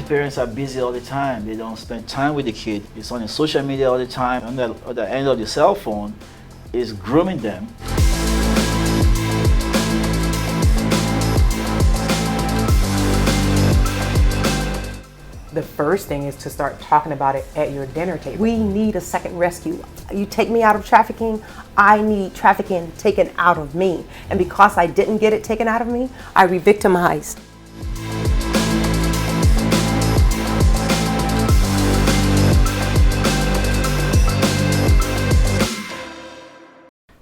parents are busy all the time. They don't spend time with the kid. It's on the social media all the time. On the other end of the cell phone is grooming them. The first thing is to start talking about it at your dinner table. We need a second rescue. You take me out of trafficking, I need trafficking taken out of me. And because I didn't get it taken out of me, I re-victimized.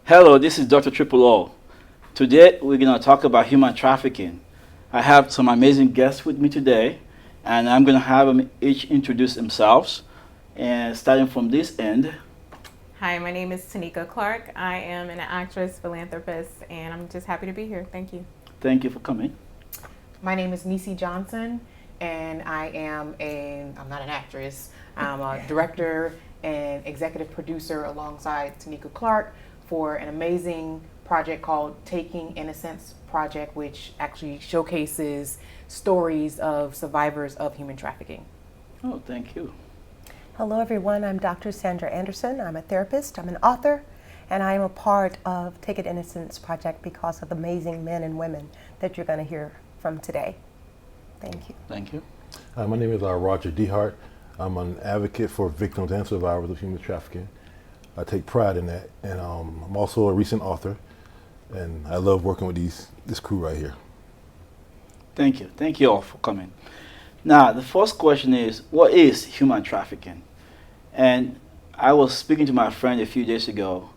Hello, this is Dr. Triple O. Today we're going to talk about human trafficking. I have some amazing guests with me today, and I'm going to have them each introduce themselves. And starting from this end. Hi, my name is Tanika Clark. I am an actress, philanthropist, and I'm just happy to be here. Thank you. Thank you for coming. My name is Nisi Johnson, and I'm not an actress, I'm a director and executive producer alongside Tanika Clark for an amazing project called Taking Innocence Project, which actually showcases stories of survivors of human trafficking. Oh, thank you. Hello everyone, I'm Dr. Sandra Anderson. I'm a therapist, I'm an author, and I am a part of Take It Innocence Project because of the amazing men and women that you're going to hear from today. Thank you. Thank you. My name is Roger Dehart. I'm an advocate for victims and survivors of human trafficking. I take pride in that, and I'm also a recent author, and I love working with this crew right here. Thank you. Thank you all for coming. Now, the first question is, what is human trafficking? And I was speaking to my friend a few days ago,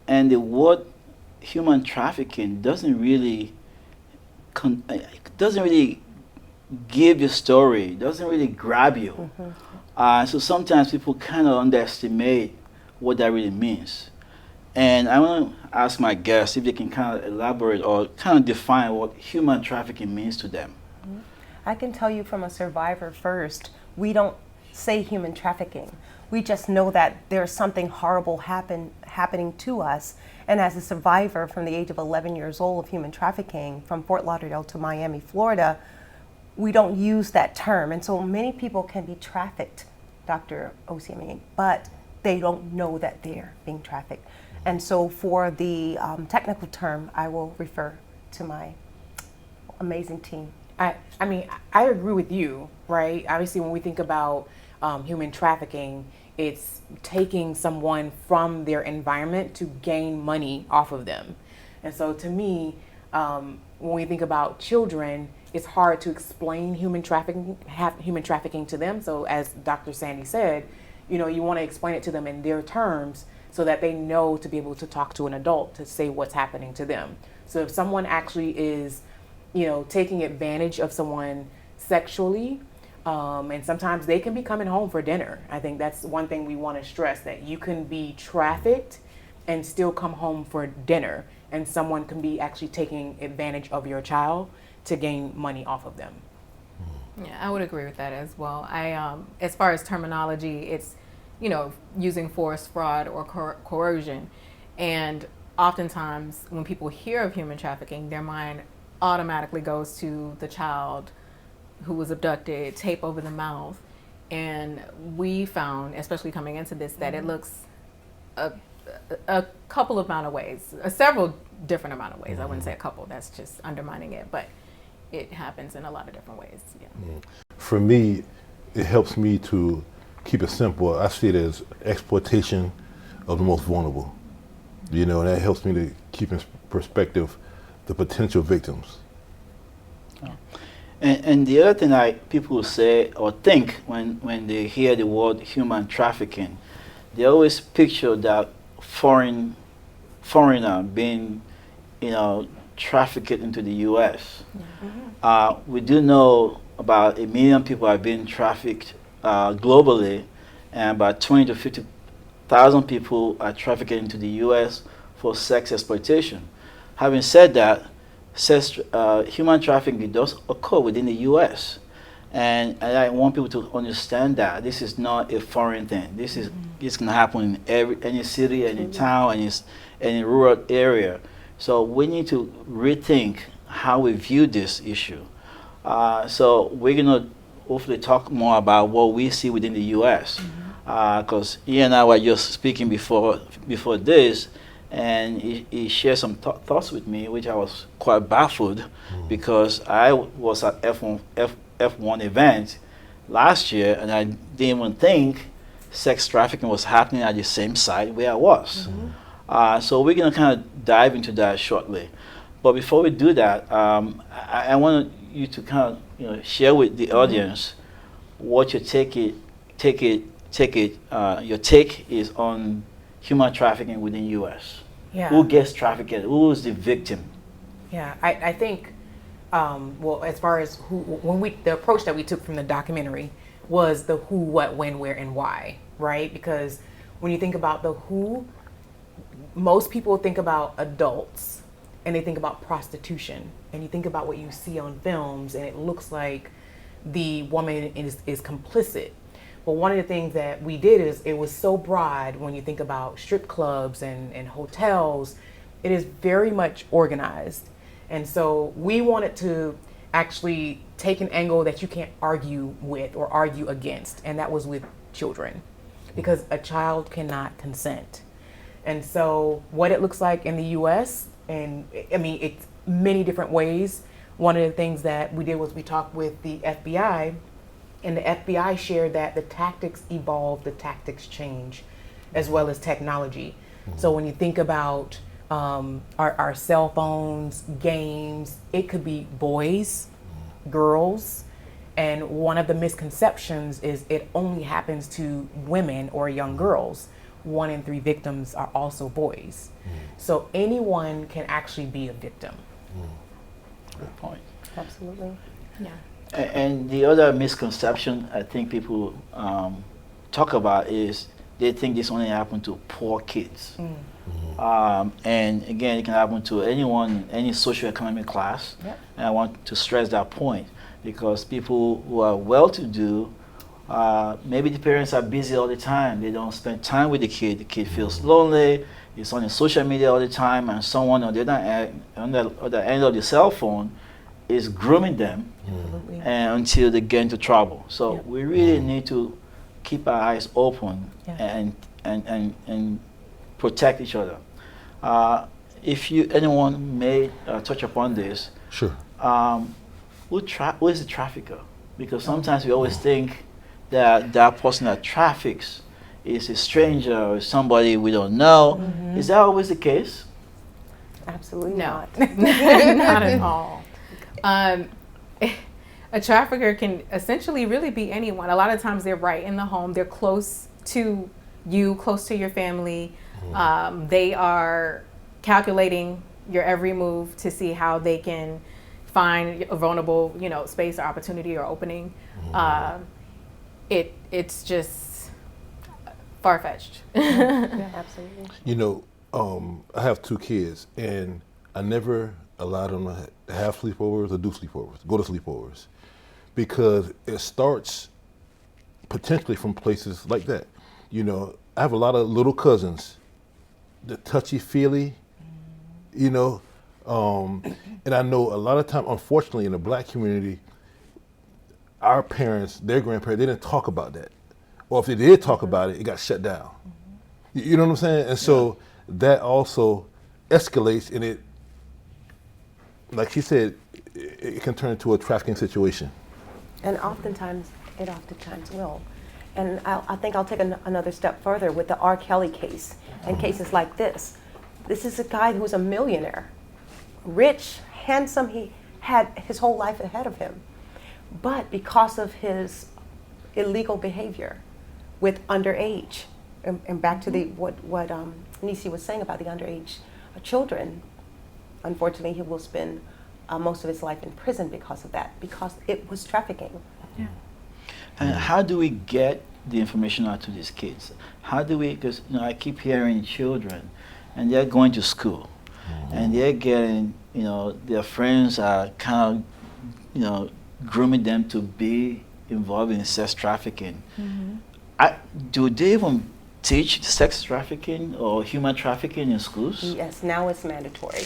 and the word human trafficking doesn't really give you a story, doesn't really grab you. Mm-hmm. So sometimes people kind of underestimate what that really means. And I want to ask my guests if they can kind of elaborate or kind of define what human trafficking means to them. Mm-hmm. I can tell you from a survivor first, we don't say human trafficking. We just know that there's something horrible happening to us. And as a survivor from the age of 11 years old of human trafficking from Fort Lauderdale to Miami, Florida, we don't use that term. And so many people can be trafficked, Dr. Osiemi, but they don't know that they're being trafficked. And so for the technical term, I will refer to my amazing team. I mean, I agree with you, right? Obviously, when we think about human trafficking, it's taking someone from their environment to gain money off of them. And so to me, when we think about children, it's hard to explain human trafficking to them. So as Dr. Sandy said, you want to explain it to them in their terms so that they know to be able to talk to an adult to say what's happening to them. So if someone actually is taking advantage of someone sexually, and sometimes they can be coming home for dinner. I think that's one thing we want to stress, that you can be trafficked and still come home for dinner, and someone can be actually taking advantage of your child to gain money off of them. Yeah, I would agree with that as well. As far as terminology, it's, using force, fraud, or coercion. And oftentimes when people hear of human trafficking, their mind automatically goes to the child who was abducted, tape over the mouth. And we found, especially coming into this, that it looks a couple of amount of ways, several different amount of ways. I wouldn't say a couple, that's just undermining it, but it happens in a lot of different ways. Yeah. For me, it helps me to keep it simple. I see it as exploitation of the most vulnerable. And that helps me to keep in perspective the potential victims. And the other thing people say or think when they hear the word human trafficking, they always picture that foreigner being, trafficked into the U.S. Mm-hmm. We do know about 1 million people are being trafficked globally, and about 20 to 50,000 people are trafficked into the U.S. for sex exploitation. Having said that, human trafficking does occur within the U.S. And I want people to understand that this is not a foreign thing. This can happen in any city, any town, any rural area. So we need to rethink how we view this issue. So we're hopefully talk more about what we see within the U.S. Because he and I were just speaking before this, and he shared some thoughts with me, which I was quite baffled because I was at F1 event last year, and I didn't even think sex trafficking was happening at the same site where I was. So we're going to kind of dive into that shortly. But before we do that, I want you to kind of share with the audience what your take is on human trafficking within U.S. Yeah. Who gets trafficked? Who is the victim? Yeah, I think, well, as far as the approach that we took from the documentary was the who, what, when, where, and why, right? Because when you think about the who, most people think about adults and they think about prostitution, and you think about what you see on films and it looks like the woman is complicit. But one of the things that we did is it was so broad. When you think about strip clubs and hotels, it is very much organized. And so we wanted to actually take an angle that you can't argue with or argue against, and that was with children, because a child cannot consent. And so what it looks like in the US, and I mean, it's many different ways. One of the things that we did was we talked with the FBI, and the FBI shared that the tactics evolve, the tactics change, as well as technology. So when you think about our cell phones, games, it could be boys, girls, and one of the misconceptions is it only happens to women or young girls. 1 in 3 victims are also boys. So anyone can actually be a victim. Good point. Absolutely. Yeah. And the other misconception I think people talk about is they think this only happens to poor kids. And again, it can happen to anyone, any socioeconomic class. Yep. And I want to stress that point because people who are well-to-do, maybe the parents are busy all the time. They don't spend time with the kid. The kid feels lonely. It's on the social media all the time, and someone on the other end of the cell phone is grooming them and until they get into trouble. So we really need to keep our eyes open and protect each other. If anyone may touch upon this, Sure. Who is the trafficker? Because sometimes we always think that person that traffics is a stranger or somebody we don't know. Is that always the case? Absolutely No, not. not at all. A trafficker can essentially really be anyone. A lot of times they're right in the home. They're close to you, close to your family. They are calculating your every move to see how they can find a vulnerable, space or opportunity or opening. It's just far-fetched. Yeah, absolutely. I have 2 kids, and I never allowed them to have sleepovers or do sleepovers, go to sleepovers, because it starts potentially from places like that. I have a lot of little cousins, the touchy-feely, and I know a lot of time, unfortunately, in the Black community, our parents, their grandparents, they didn't talk about that. Or if they did talk about it, it got shut down. You know what I'm saying? And so that also escalates, and it, like she said, it can turn into a trafficking situation. And oftentimes will. And I think I'll take another step further with the R. Kelly case and cases like this. This is a guy who was a millionaire, rich, handsome. He had his whole life ahead of him. But because of his illegal behavior with underage, and back to what Nisi was saying about the underage children, unfortunately he will spend most of his life in prison because of that, because it was trafficking. Yeah. And how do we get the information out to these kids? How do we, because I keep hearing children and they're going to school and they're getting, their friends are kind of, grooming them to be involved in sex trafficking. Do they even teach sex trafficking or human trafficking in schools? Yes, now it's mandatory.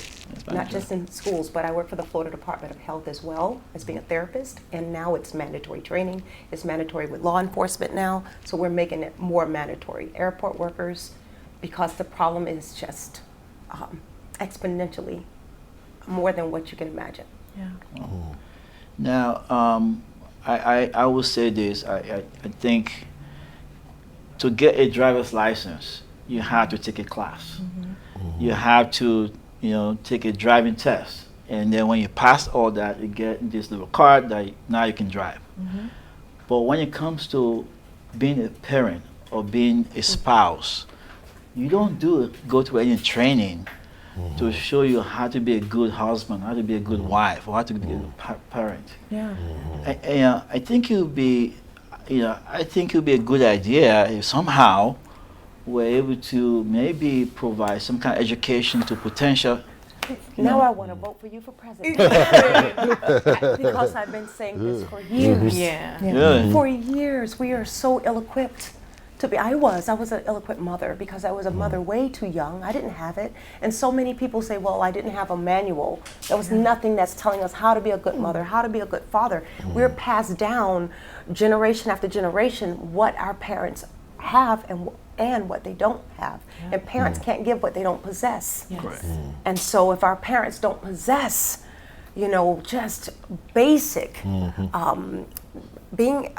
Not just in schools, but I work for the Florida Department of Health as well as being a therapist, and now it's mandatory training. It's mandatory with law enforcement now, so we're making it more mandatory. Airport workers, because the problem is just exponentially more than what you can imagine. Yeah. Now, I will say this. I think to get a driver's license, you have to take a class. You have to, take a driving test, and then when you pass all that, you get this little card that now you can drive. But when it comes to being a parent or being a spouse, you don't go to any training to show you how to be a good husband, how to be a good wife, or how to be a good parent. Yeah. I think it would be, a good idea if somehow we're able to maybe provide some kind of education to potential. Now I want to vote for you for president. Because I've been saying this for years. Yeah. Really? For years, we are so ill-equipped to be. I was an ill-equipped mother because I was a mother way too young. I didn't have it. And so many people say, well, I didn't have a manual. There was nothing that's telling us how to be a good mother, how to be a good father. We're passed down generation after generation what our parents have and what they don't have. And parents can't give what they don't possess. Yes. Correct. And so if our parents don't possess, just basic being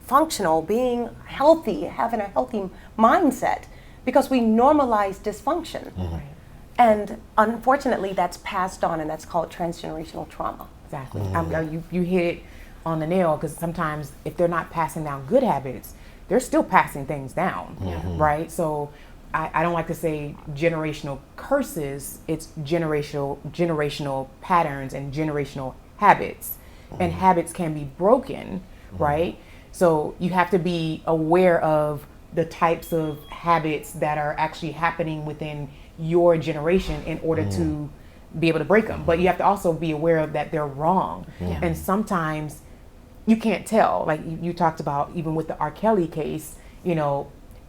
functional, being healthy, having a healthy mindset, because we normalize dysfunction. And unfortunately, that's passed on, and that's called transgenerational trauma. Exactly. You hit it on the nail, because sometimes if they're not passing down good habits, they're still passing things down, right? So I don't like to say generational curses. It's generational patterns and generational habits, and habits can be broken, right? So you have to be aware of the types of habits that are actually happening within your generation in order to be able to break them. But you have to also be aware of that they're wrong, and sometimes you can't tell. Like you talked about, even with the R. Kelly case,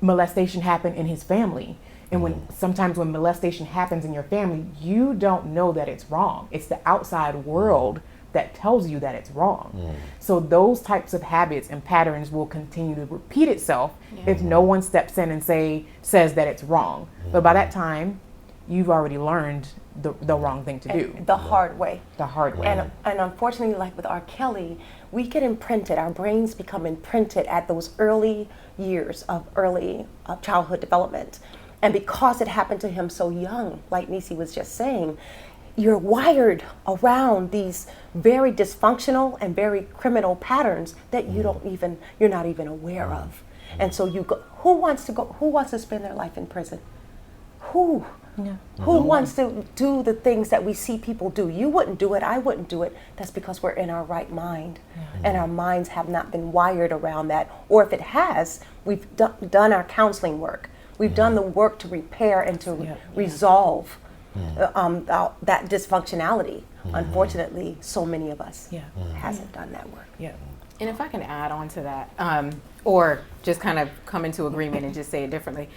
molestation happened in his family. And sometimes when molestation happens in your family, you don't know that it's wrong. It's the outside world that tells you that it's wrong. So those types of habits and patterns will continue to repeat itself if no one steps in and says that it's wrong. But by that time, you've already learned the wrong thing to do. The hard way. The hard way. And unfortunately, like with R. Kelly, we get imprinted, our brains become imprinted at those early years of early childhood development. And because it happened to him so young, like Nisi was just saying, you're wired around these very dysfunctional and very criminal patterns that you're not even aware of. And so who wants to spend their life in prison? Who? Yeah. Who wants to do the things that we see people do? You wouldn't do it, I wouldn't do it. That's because we're in our right mind. And our minds have not been wired around that. Or if it has, we've done our counseling work. We've done the work to repair and to resolve that dysfunctionality. Unfortunately, so many of us hasn't done that work. Yeah. And if I can add on to that, or just kind of come into agreement and just say it differently,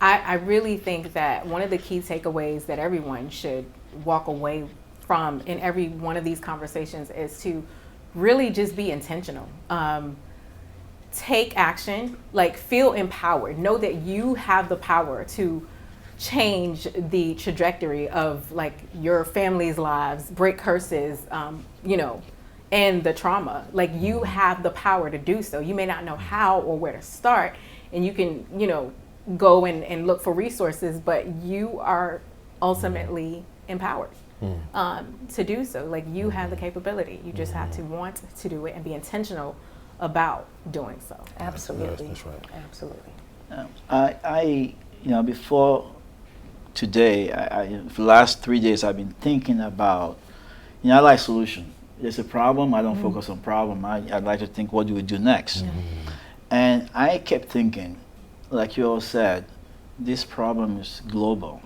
I really think that one of the key takeaways that everyone should walk away from in every one of these conversations is to really just be intentional. Take action, like feel empowered. Know that you have the power to change the trajectory of like your family's lives, break curses, and the trauma. Like you have the power to do so. You may not know how or where to start, and you can, go and look for resources, but you are ultimately empowered to do so. Like you have the capability. You just have to want to do it and be intentional about doing so. Absolutely. Yes, that's right. Absolutely. I before today, for the last 3 days, I've been thinking about, I like solution. There's a problem, I don't focus on problem. I'd like to think, what do we do next? And I kept thinking, like you all said, this problem is global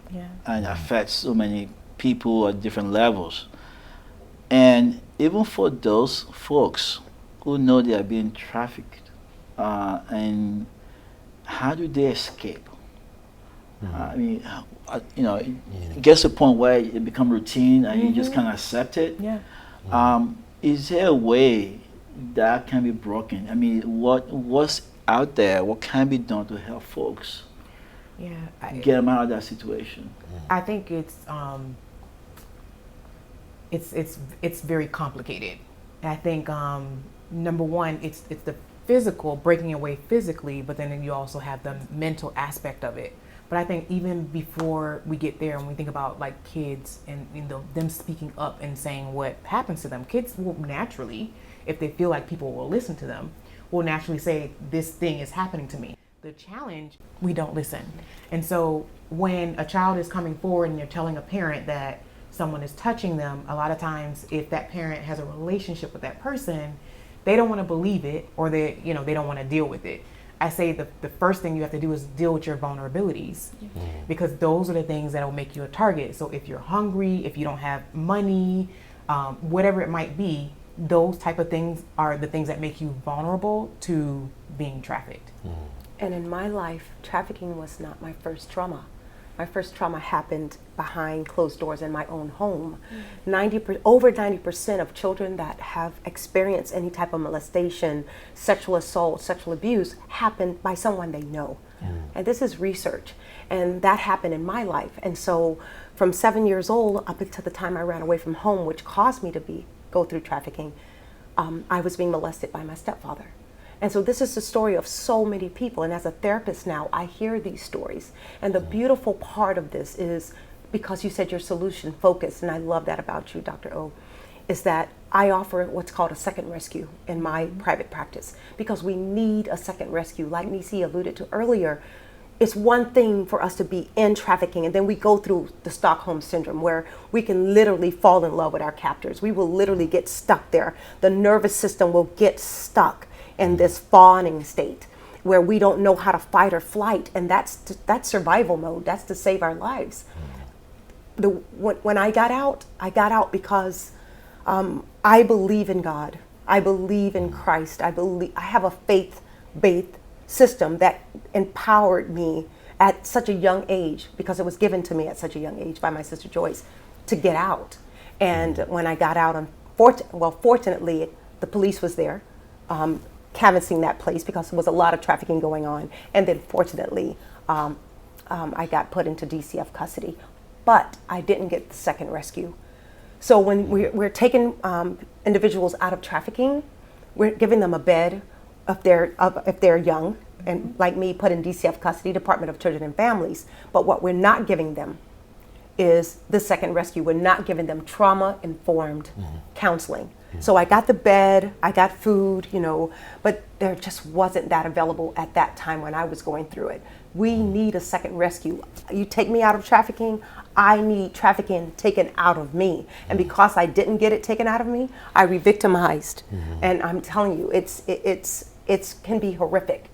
and affects so many people at different levels. And even for those folks who know they are being trafficked, and how do they escape? I mean, it gets to a point where it becomes routine and you just kind of accept it. Yeah. Is there a way that can be broken? I mean, what's out there? What can be done to help folks get them out of that situation? I think it's very complicated. I think number one, it's the physical, breaking away physically, but then you also have the mental aspect of it. But I think even before we get there, when we think about like kids and them speaking up and saying what happens to them, kids will naturally, if they feel like people will listen to them, will naturally say, this thing is happening to me. The challenge, we don't listen. And so when a child is coming forward and you're telling a parent that someone is touching them, a lot of times if that parent has a relationship with that person, they don't want to believe it, or they don't want to deal with it. I say the first thing you have to do is deal with your vulnerabilities, because those are the things that will make you a target. So if you're hungry, if you don't have money, whatever it might be, those type of things are the things that make you vulnerable to being trafficked. And in my life, trafficking was not my first trauma. My first trauma happened behind closed doors in my own home. Over 90% of children that have experienced any type of molestation, sexual assault, sexual abuse happened by someone they know. And this is research. And that happened in my life. And so from 7 years old up until the time I ran away from home, which caused me to go through trafficking, I was being molested by my stepfather. And so this is the story of so many people. And as a therapist now, I hear these stories. And the beautiful part of this is, because you said you're solution focused, and I love that about you, Dr. O, is that I offer what's called a second rescue in my private practice, because we need a second rescue. Like Nisi alluded to earlier, it's one thing for us to be in trafficking, and then we go through the Stockholm syndrome where we can literally fall in love with our captors. We will literally get stuck there. The nervous system will get stuck in this fawning state where we don't know how to fight or flight, and that's survival mode. That's to save our lives. When I got out because I believe in God. I believe in Christ. I have a faith-based system that empowered me at such a young age, because it was given to me at such a young age by my sister Joyce, to get out. And when I got out, fortunately, the police was there, canvassing that place, because there was a lot of trafficking going on. And then fortunately, I got put into DCF custody. But I didn't get the second rescue. So when we're taking individuals out of trafficking, we're giving them a bed if they're young, and like me, put in DCF custody, Department of Children and Families. But what we're not giving them is the second rescue. We're not giving them trauma-informed counseling. So I got the bed, I got food, but there just wasn't that available at that time when I was going through it. We need a second rescue. You take me out of trafficking, I need trafficking taken out of me. And because I didn't get it taken out of me, I re-victimized. And I'm telling you, it can be horrific.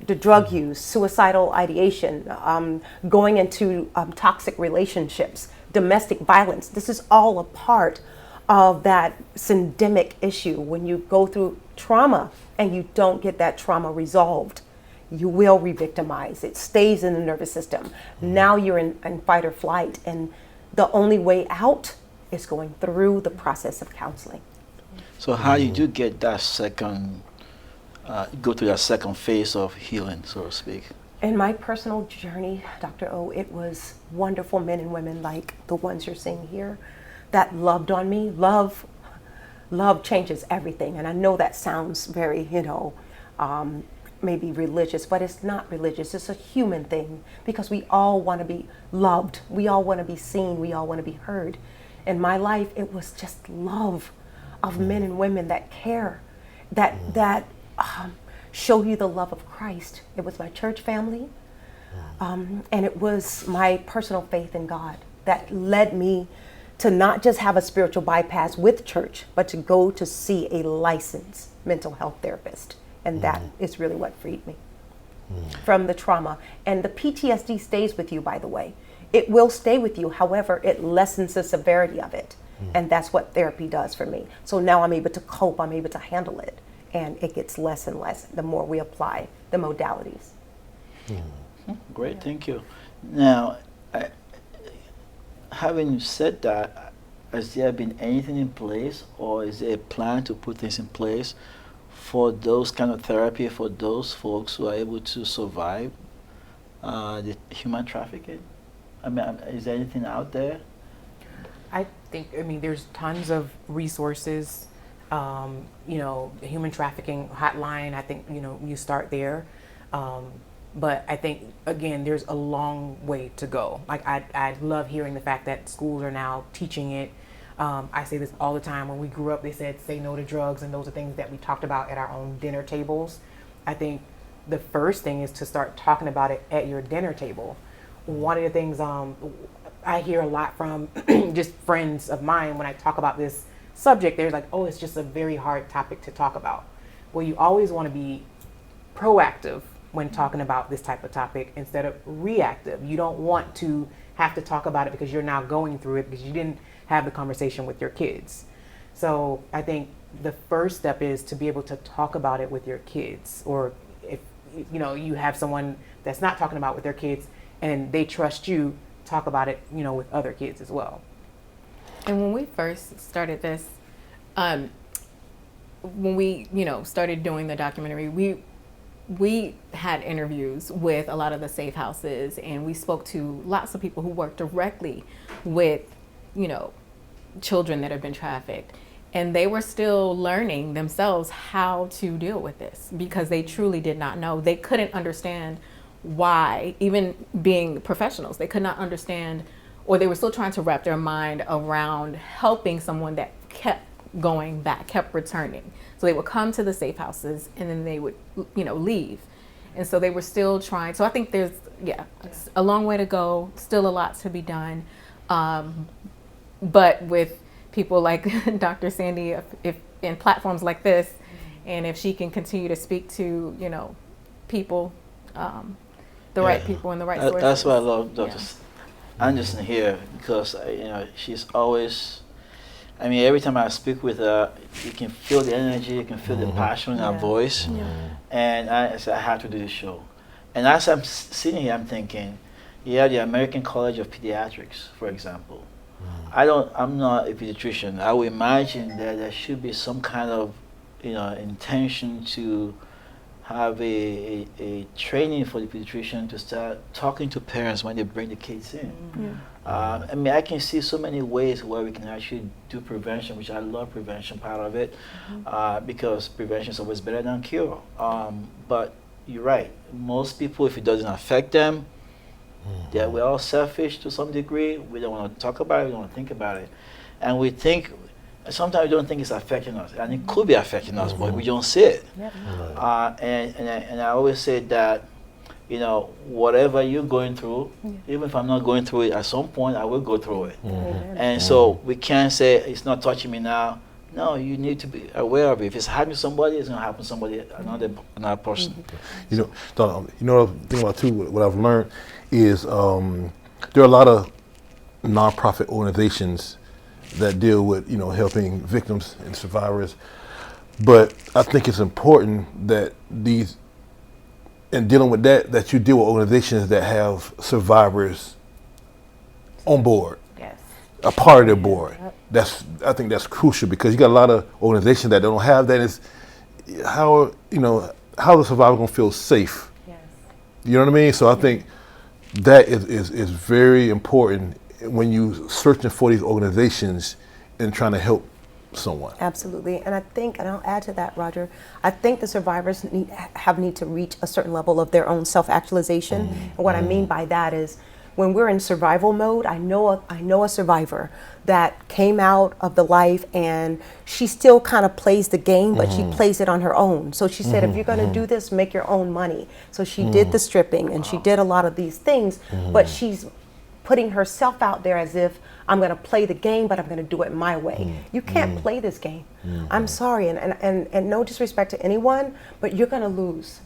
The drug use, suicidal ideation, going into toxic relationships, domestic violence. This is all a part of that syndemic issue. When you go through trauma and you don't get that trauma resolved, you will re-victimize. It stays in the nervous system. Now you're in fight or flight, and the only way out is going through the process of counseling. So how did you get that go to that second phase of healing, so to speak? In my personal journey, Dr. O, it was wonderful men and women like the ones you're seeing here that loved on me. Love changes everything. And I know that sounds very, maybe religious, but it's not religious. It's a human thing, because we all want to be loved. We all want to be seen. We all want to be heard. In my life, it was just love of men and women that care, that show you the love of Christ. It was my church family, and it was my personal faith in God that led me to not just have a spiritual bypass with church, but to go to see a licensed mental health therapist. And that is really what freed me from the trauma. And the PTSD stays with you, by the way. It will stay with you. However, it lessens the severity of it. And that's what therapy does for me. So now I'm able to cope, I'm able to handle it. And it gets less and less the more we apply the modalities. Great, thank you. Now, I, having said that, has there been anything in place, or is there a plan to put things in place for those kind of therapy for those folks who are able to survive the human trafficking? I mean, is there anything out there? I mean, there's tons of resources. The human trafficking hotline, I think, you start there. But I think, again, there's a long way to go. Like, I love hearing the fact that schools are now teaching it. I say this all the time. When we grew up, they said, say no to drugs, and those are things that we talked about at our own dinner tables. I think the first thing is to start talking about it at your dinner table. One of the things I hear a lot from just friends of mine when I talk about this subject, they're like, oh, it's just a very hard topic to talk about. Well, you always want to be proactive when talking about this type of topic instead of reactive. You don't want to have to talk about it because you're now going through it because you didn't have the conversation with your kids. So I think the first step is to be able to talk about it with your kids, or if you have someone that's not talking about it with their kids and they trust you, talk about it with other kids as well. And when we first started this, when we started doing the documentary, we had interviews with a lot of the safe houses, and we spoke to lots of people who work directly with children that have been trafficked, and they were still learning themselves how to deal with this because they truly did not know. They couldn't understand why, even being professionals, they could not understand, or they were still trying to wrap their mind around helping someone that kept going back, kept returning. So they would come to the safe houses and then they would, leave. And so they were still trying. So I think there's, a long way to go, still a lot to be done. But with people like Dr. Sandy, if in platforms like this, and if she can continue to speak to, people, the right people and the right sources. That's why I love Dr. Anderson here, because she's always, every time I speak with her, you can feel the energy, you can feel the passion in her voice. And I said, I have to do this show. And as I'm sitting here, I'm thinking, the American College of Pediatrics, for example. I'm not a pediatrician. I would imagine that there should be some kind of, intention to have a training for the pediatrician to start talking to parents when they bring the kids in. I can see so many ways where we can actually do prevention, which I love prevention part of it, because prevention is always better than cure. But you're right. Most people, if it doesn't affect them, we're all selfish to some degree. We don't want to talk about it. We don't want to think about it. And we think, sometimes we don't think it's affecting us. And it could be affecting us, but we don't see it. And I always say that, whatever you're going through, even if I'm not going through it, at some point I will go through it. And so we can't say, it's not touching me now. No, you need to be aware of it. If it's happening to somebody, it's going to happen to somebody, another person. The thing about too, what I've learned is there are a lot of nonprofit organizations that deal with helping victims and survivors, but I think it's important that in dealing with that you deal with organizations that have survivors on board, a part of their board. I think that's crucial, because you got a lot of organizations that don't have that. Is how the survivor gonna feel safe. You know what I mean? So I think that is very important when you searching for these organizations and trying to help someone. Absolutely. And I think, and I'll add to that, Roger, I think the survivors need to reach a certain level of their own self-actualization. And what I mean by that is, when we're in survival mode, I know a survivor that came out of the life, and she still kind of plays the game, but she plays it on her own. So she said, if you're going to do this, make your own money. So she did the stripping, and she did a lot of these things, but she's putting herself out there as if, I'm going to play the game, but I'm going to do it my way. You can't play this game. I'm sorry, and no disrespect to anyone, but you're going to lose.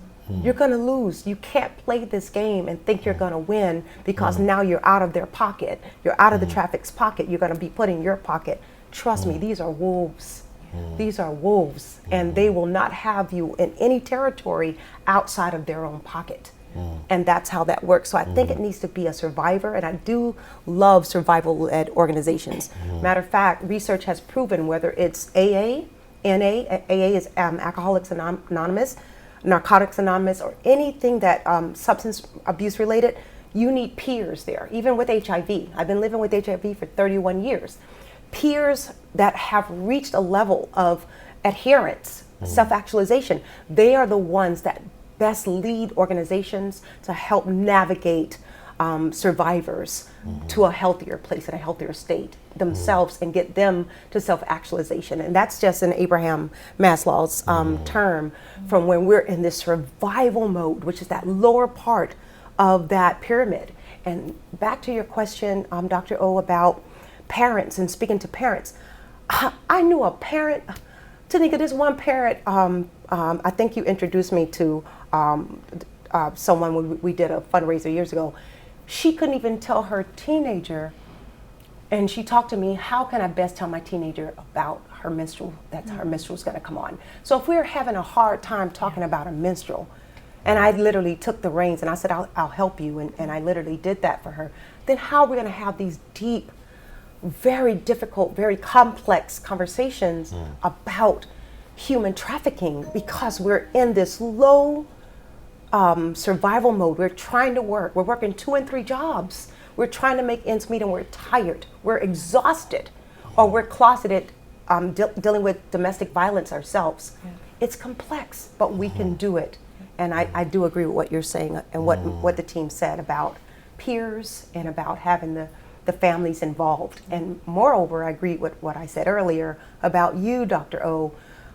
You're going to lose. You can't play this game and think you're going to win, because now you're out of their pocket. You're out of the traffick's pocket. You're going to be put in your pocket. Trust me, these are wolves. These are wolves, and they will not have you in any territory outside of their own pocket. And that's how that works. So I think it needs to be a survivor, and I do love survival-led organizations. Matter of fact, research has proven whether it's AA, NA, AA is Alcoholics Anonymous, Narcotics Anonymous, or anything that substance abuse related, you need peers there. Even with HIV, I've been living with HIV for 31 years. Peers that have reached a level of adherence, self-actualization, they are the ones that best lead organizations to help navigate survivors to a healthier place and a healthier state themselves and get them to self-actualization. And that's just in Abraham Maslow's term from when we're in this survival mode, which is that lower part of that pyramid. And back to your question, Dr. O, about parents and speaking to parents. I knew a parent, Tanika, this one parent, I think you introduced me to someone when we did a fundraiser years ago. She couldn't even tell her teenager, and she talked to me, how can I best tell my teenager about her menstrual, that her menstrual's gonna come on? So if we're having a hard time talking about a menstrual, and I literally took the reins and I said, I'll help you, and I literally did that for her, then how are we gonna have these deep, very difficult, very complex conversations about human trafficking, because we're in this low survival mode. We're trying to work. We're working 2 and 3 jobs. We're trying to make ends meet, and we're tired. We're exhausted, or we're closeted, dealing with domestic violence ourselves. It's complex, but we can do it. And I do agree with what you're saying and what the team said about peers and about having the families involved. And moreover, I agree with what I said earlier about you, Dr. O.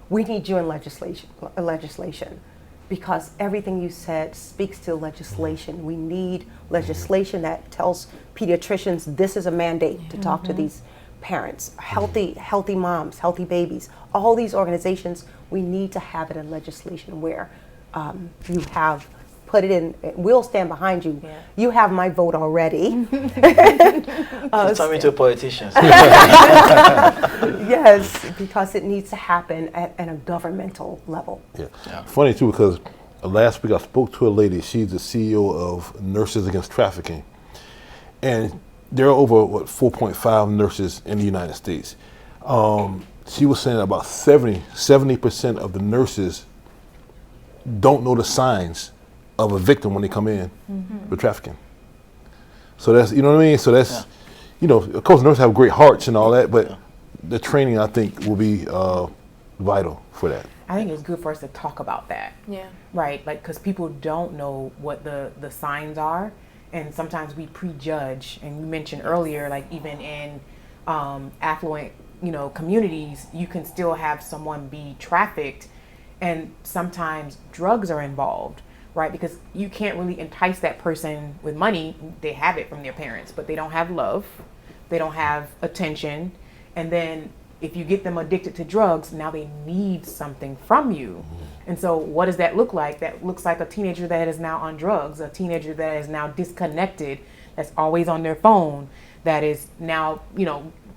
We need you in legislation, because everything you said speaks to legislation. We need legislation that tells pediatricians this is a mandate to talk to these parents, healthy moms, healthy babies. All these organizations, we need to have it in legislation where you have put it in. We'll stand behind you. Yeah. You have my vote already. Turn me to politicians. Yes, because it needs to happen at a governmental level. Yeah. Funny too, because last week I spoke to a lady. She's the CEO of Nurses Against Trafficking, and there are over 4.5 nurses in the United States. She was saying about 70% of the nurses don't know the signs of a victim when they come in for trafficking. So that's, you know what I mean? So that's, you know, of course nurses have great hearts and all that, but the training, I think, will be vital for that. I think it's good for us to talk about that. Yeah. Right? Like, because people don't know what the signs are, and sometimes we prejudge. And you mentioned earlier, like even in affluent, communities, you can still have someone be trafficked, and sometimes drugs are involved. Right, because you can't really entice that person with money. They have it from their parents, but they don't have love, they don't have attention. And then if you get them addicted to drugs, now they need something from you. And so what does that look like? That looks like a teenager that is now on drugs, a teenager that is now disconnected, that's always on their phone, that is now,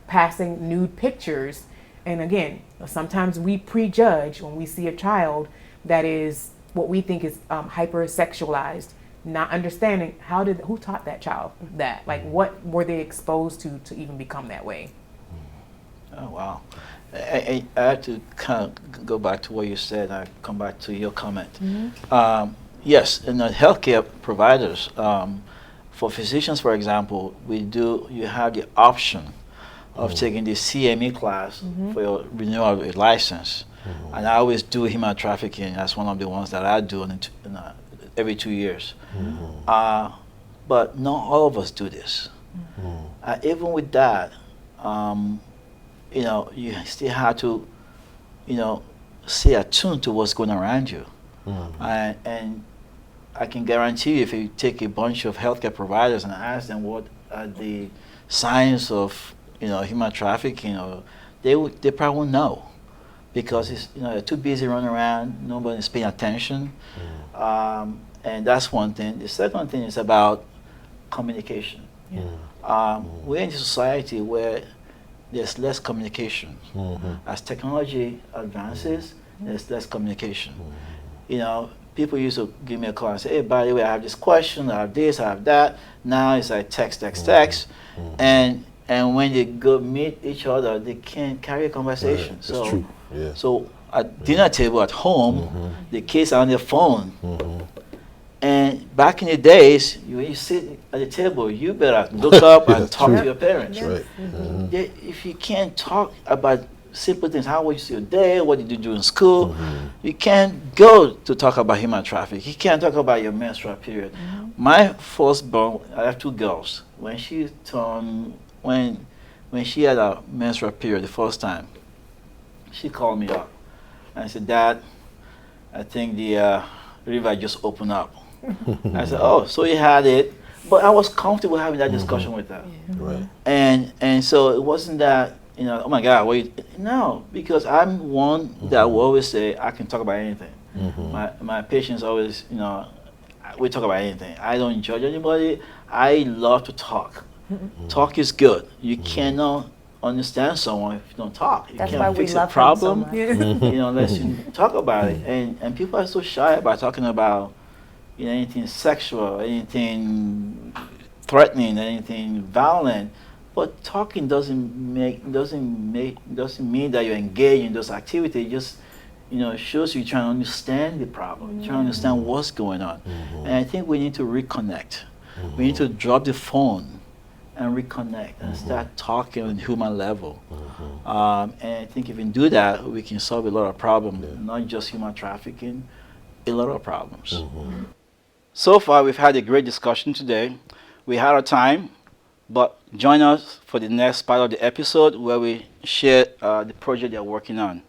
passing nude pictures. And again, sometimes we prejudge when we see a child that is what we think is hypersexualized, not understanding who taught that child that, like what were they exposed to even become that way. Oh wow. I had to kind of go back to what you said. I come back to your comment. Yes, in the healthcare providers, for physicians, for example, you have the option of taking the CME class for your renewal of your license. And I always do human trafficking. That's one of the ones that I do every 2 years. But not all of us do this. Even with that, you still have to, stay attuned to what's going around you. And I can guarantee you, if you take a bunch of healthcare providers and ask them what are the signs of, human trafficking, they probably won't know. Because it's, they're too busy running around, nobody's paying attention. And that's one thing. The second thing is about communication. We're in a society where there's less communication. As technology advances, there's less communication. people used to give me a call and say, hey, by the way, I have this question, I have this, I have that. Now it's like text, and when they go meet each other, they can't carry a conversation. Right. So, it's true. Yeah. so at dinner table at home, the kids are on their phone. And back in the days, when you sit at the table, you better look up and That's talk true. to your parents. That's right. If you can't talk about simple things, how was your day, what did you do in school, you can't go to talk about human trafficking. You can't talk about your menstrual period. My firstborn, I have 2 girls. When she turned, when she had a menstrual period the first time, she called me up and said, Dad, I think the river just opened up. I said, oh, so you had it. But I was comfortable having that discussion with her. Right. And so it wasn't that, oh my God, no, because I'm one that will always say, I can talk about anything. My patients always, we talk about anything. I don't judge anybody. I love to talk. Talk is good. You cannot understand someone if you don't talk. You That's can't why we fix love a problem, him so much. unless you talk about it. And people are so shy about talking about anything sexual, anything threatening, anything violent. But talking doesn't mean that you're engaged in those activities. It just shows you trying to understand the problem, trying to understand what's going on. And I think we need to reconnect. We need to drop the phone and reconnect and start talking on human level. And I think if we do that, we can solve a lot of problems, not just human trafficking, a lot of problems. So far, we've had a great discussion today. We had our time, but join us for the next part of the episode where we share the project they're working on.